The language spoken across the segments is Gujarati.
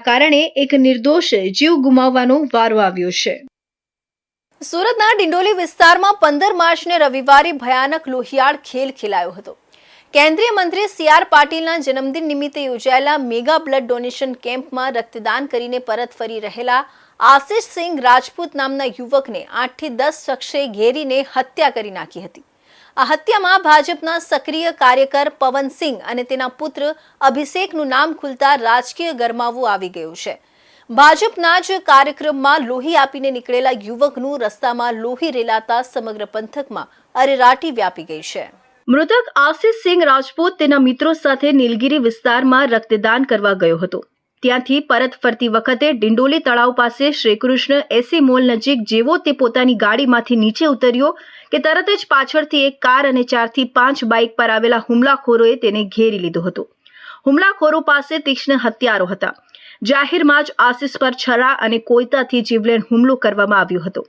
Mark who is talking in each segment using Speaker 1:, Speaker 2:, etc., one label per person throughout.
Speaker 1: કારણે એક નિર્દોષ જીવ ગુમાવવાનો વારો આવ્યો છે।
Speaker 2: સુરતના ડિંડોલી વિસ્તારમાં 15 માર્ચને રવિવારે ભયાનક લોહિયાળ ખેલ ખેલાયો હતો। કેન્દ્રીય મંત્રી CR પાટીલના જન્મદિન નિમિત્તે યોજાયેલા મેગા બ્લડ ડોનેશન કેમ્પમાં રક્તદાન કરીને પરત ફરી રહેલા આશિષ સિંઘ રાજપૂત નામના યુવકને 8 થી 10 શખ્સે ઘેરીને હત્યા કરી નાખી હતી। આ હત્યામાં ભાજપના સક્રિય કાર્યકર પવનસિંહ અને તેના પુત્ર અભિષેકનું નામ ખુલતા રાજકીય ગરમાવો આવી ગયો છે। ભાજપના જ કાર્યક્રમમાં લોહી આપીને નીકળેલા યુવકનું રસ્તામાં લોહી રેલાતા સમગ્ર પંથકમાં અરેરાટી વ્યાપી ગઈ છે।
Speaker 1: મૃતક આશિષ સિંઘ રાજપૂત તેના મિત્રો સાથે નીલગિરી વિસ્તારમાં રક્તદાન કરવા ગયો હતો। ત્યાંથી પરત ફરતી વખતે ડિંડોલી તળાવ પાસે શ્રીકૃષ્ણ એસી મોલ નજીક જેવો તે પોતાની ગાડીમાંથી નીચે ઉતર્યો કે તરત જ પાછળથી એક કાર અને 4 થી 5 બાઇક પર આવેલા હુમલાખોરોએ તેને ઘેરી લીધો હતો। હુમલાખોરો પાસે તીક્ષ્ણ હથિયારો હતા। જાહેરમાં જ આશિષ પર છરા અને કોયતાથી જીવલેણ હુમલો કરવામાં આવ્યો હતો।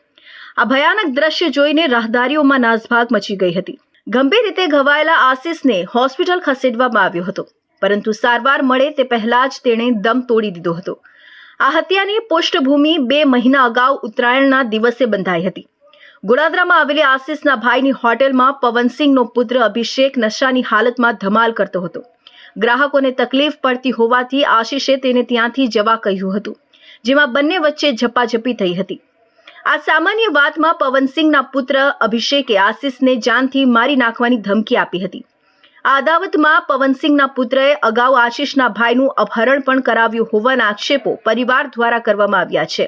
Speaker 1: આ ભયાનક દ્રશ્ય જોઈને રાહદારીઓમાં નાસભાગ મચી ગઈ હતી। ગંભીર રીતે ઘવાયેલા આશિષને હોસ્પિટલ ખસેડવામાં આવ્યો હતો, પરંતુ સારવાર મળે તે પહેલા જ તેણે દમ તોડી દીધો હતો। આ હત્યાની પૃષ્ઠભૂમિ 2 મહિના અગાઉ ઉત્તરાયણના દિવસે બંધાઈ હતી। ગોડાદરામાં આવેલી આશિષના ભાઈની હોટેલમાં પવનસિંહનો પુત્ર અભિષેક નશાની હાલતમાં ધમાલ કરતો હતો। ગ્રાહકોને તકલીફ પડતી હોવાથી આશિષે તેને ત્યાંથી જવા કહ્યું હતું, જેમાં બંને વચ્ચે ઝપાઝપી થઈ હતી। આ સામાન્ય વાતમાં પવનસિંહના પુત્ર અભિષેકે આશિષને જાનથી મારી નાખવાની ધમકી આપી હતી। આ અદાવતમાં પવનસિંહના પુત્રએ અગાઉ આશિષના ભાઈનું અપહરણ પણ કરાવ્યું હોવાના આક્ષેપો પરિવાર દ્વારા કરવામાં આવ્યા છે।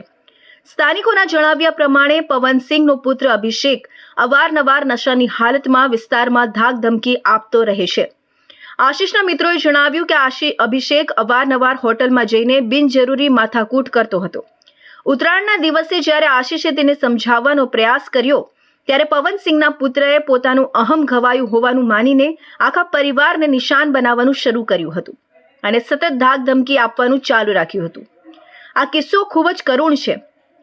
Speaker 1: સ્થાનિકોના જણાવ્યા પ્રમાણે પવનસિંહનો પુત્ર અભિષેક અવારનવાર નશાની હાલતમાં વિસ્તારમાં ધાકધમકી આપતો રહે છે। આશિષના મિત્રોએ જણાવ્યું કે અભિષેક અવારનવાર હોટલમાં જઈને બિનજરૂરી માથાકૂટ કરતો હતો। ઉત્તરાયણના દિવસે જ્યારે આશિષે તેને સમજાવવાનો પ્રયાસ કર્યો ત્યારે પવનસિંહના પુત્રએ પોતાનું અહમ ઘવાયું હોવાનું માનીને આખા પરિવારને નિશાન બનાવવાનું શરૂ કર્યું હતું અને સતત ધાકધમકી આપવાનું ચાલુ રાખ્યું હતું। આ કિસ્સો ખૂબ જ કરુણ છે,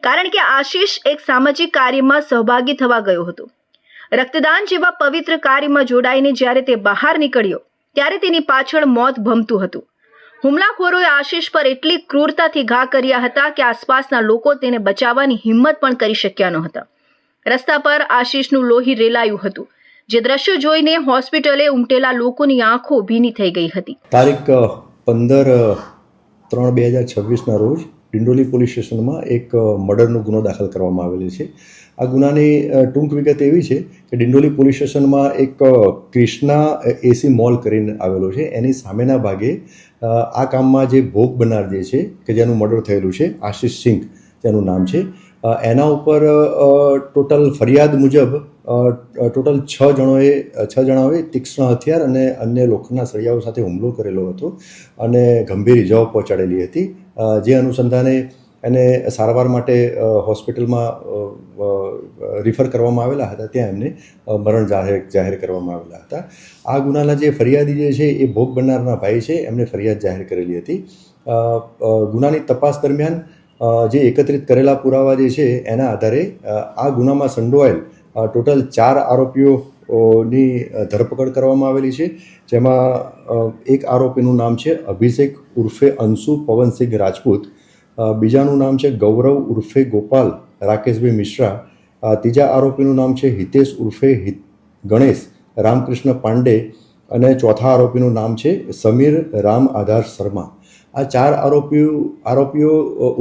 Speaker 1: કારણ કે આશિષ એક સામાજિક કાર્યમાં સહભાગી થવા ગયો હતો। રક્તદાન જેવા પવિત્ર કાર્યમાં જોડાઈને જ્યારે તે બહાર નીકળ્યો ત્યારે તેની પાછળ મોત ભમતું હતું। હુમલાખોરોએ આશિષ પર એટલી ક્રૂરતાથી ઘા કર્યા હતા કે આસપાસના લોકો તેને બચાવવાની હિંમત પણ કરી શક્યા નહોતા। રસ્તા પર આશિષનું લોહી રેલાયું હતું, જે દ્રશ્યો જોઈને હોસ્પિટલે ઉમટેલા લોકોની આંખો ભીની થઈ ગઈ હતી।
Speaker 3: તારીખ 15/3/2026ના રોજ ડિંડોલી પોલીસ સ્ટેશનમાં એક મર્ડરનો ગુનો દાખલ કરવામાં આવેલો છે। આ ગુનાની ટૂંક વિગત એવી છે કે ડિંડોલી પોલીસ સ્ટેશનમાં એક ક્રિષ્ના એસી મોલ કરીને આવેલો છે, એની સામેના ભાગે આ કામમાં જે ભોગ બનનાર જે છે કે જેનું મર્ડર થયેલું છે, આશિષ સિંઘ જેનું નામ છે, એના ઉપર ટોટલ ફરિયાદ મુજબ ટોટલ 6 જણાઓએ તીક્ષ્ણ હથિયાર અને અન્ય લોખંડના સળિયાઓ સાથે હુમલો કરેલો હતો અને ગંભીર ઇજાઓ પહોંચાડેલી હતી। જે અનુસંધાને એને સારવાર માટે હોસ્પિટલમાં રિફર કરવામાં આવેલા હતા, ત્યાં એમને મરણ જાહેર કરવામાં આવેલા હતા। આ ગુનાના જે ફરિયાદી જે છે એ ભોગ બનનારના ભાઈ છે, એમને ફરિયાદ જાહેર કરેલી હતી। ગુનાની તપાસ દરમિયાન જે એકત્રિત કરેલા પુરાવા જે છે એના આધારે આ ગુનામાં સંડોવાયેલ ટોટલ 4 આરોપીઓની ધરપકડ કરવામાં આવેલી છે, જેમાં એક આરોપીનું નામ છે અભિષેક ઉર્ફે અંશુ પવનસિંહ રાજપૂત, બીજાનું નામ છે ગૌરવ ઉર્ફે ગોપાલ રાકેશભાઈ મિશ્રા, ત્રીજા આરોપીનું નામ છે હિતેશ ઉર્ફે ગણેશ રામકૃષ્ણ પાંડે અને ચોથા આરોપીનું નામ છે સમીર રામ આધાર શર્મા। આ 4 આરોપીઓ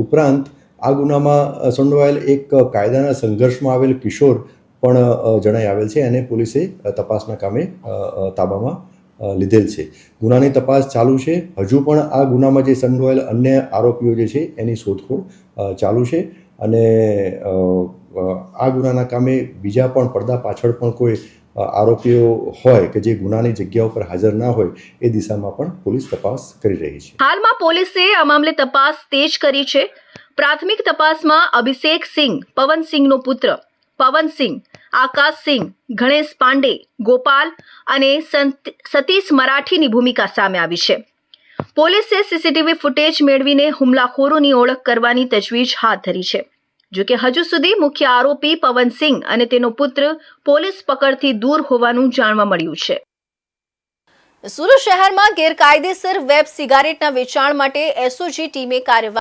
Speaker 3: ઉપરાંત આ ગુનામાં સંડોવાયેલ એક કાયદાના સંઘર્ષમાં આવેલ કિશોર પણ જણાઈ આવેલ છે, એને પોલીસે તપાસના કામે તાબામાં લીધેલ છે। ગુનાની તપાસ ચાલુ છે। હજુ પણ આ ગુનામાં જે સંડોવાયેલ અન્ય આરોપીઓ જે છે એની શોધખોળ ચાલુ છે અને આ ગુનાના કામે બીજા પણ પડદા પાછળ પણ કોઈ આરોપીઓ હોય કે જે ગુનાની જગ્યા ઉપર હાજર ના હોય એ દિશામાં પણ પોલીસ તપાસ કરી રહી છે।
Speaker 1: હાલમાં પોલીસે આ મામલે તપાસ તેજ કરી છે। પ્રાથમિક તપાસમાં અભિષેક સિંઘ, પવનસિંહનો પુત્ર પવનસિંહ, આકાશ સિંહ, ગણેશ પાંડે, ગોપાલ અને સતીશ મરાઠીની ભૂમિકા સામે આવી છે। પોલીસે સીસીટીવી ફૂટેજ મેળવીને હુમલાખોરોની ઓળખ કરવાની તજવીજ હાથ ધરી છે। જોકે હજુ સુધી મુખ્ય આરોપી પવનસિંહ અને તેનો પુત્ર પોલીસ પકડથી દૂર હોવાનું જાણવા મળ્યું છે।
Speaker 2: સુરત શહેરમાં ગેરકાયદેસર વેબ સિગારેટના વેચાણ માટે એસઓજી ટીમે કાર્યવાહી